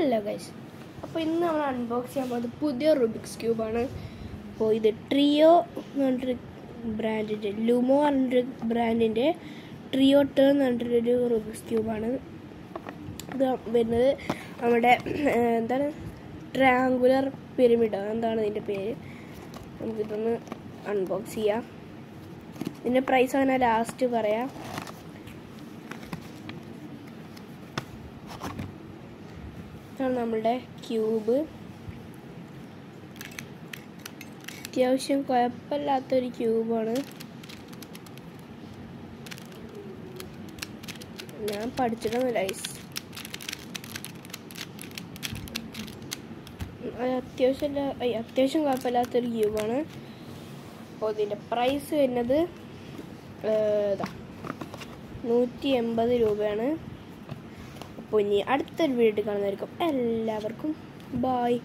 Hello guys, അപ്പോൾ ഇന്ന് നമ്മൾ അൺബോക്സ് ചെയ്യാൻ പോകുന്നത് പുതിയ റുബിക്സ് ക്യൂബാണ്. അപ്പോൾ ഇത് ട്രിയോ എന്ന് പറഞ്ഞിട്ടൊരു ബ്രാൻഡിൻ്റെ, ലുമോ പറഞ്ഞൊരു ബ്രാൻഡിൻ്റെ ട്രിയോ ടേൺ എന്ന് പറഞ്ഞിട്ടൊരു റുബിക്സ് ക്യൂബാണ്. ഇത് വരുന്നത് നമ്മുടെ എന്താണ് ട്രയാങ്കുലർ പിരമിഡ്, എന്താണ് ഇതിൻ്റെ പേര്. നമുക്കിതൊന്ന് അൺബോക്സ് ചെയ്യാം. ഇതിൻ്റെ പ്രൈസ് അങ്ങനെ ലാസ്റ്റ് പറയാം. ഇതാണ് നമ്മളുടെ ക്യൂബ്. അത്യാവശ്യം കുഴപ്പമില്ലാത്തൊരു ക്യൂബാണ്. ഞാൻ പഠിച്ചിട്ടൊന്നുമില്ല ഗൈസ്. അത്യാവശ്യം കുഴപ്പമില്ലാത്തൊരു ക്യൂബാണ്. അപ്പോൾ ഇതിൻ്റെ പ്രൈസ് വരുന്നത് 180 രൂപയാണ്. അപ്പോൾ ഇനി അടുത്തൊരു വീഡിയോ കാണുന്നതായിരിക്കും. എല്ലാവർക്കും ബായ്.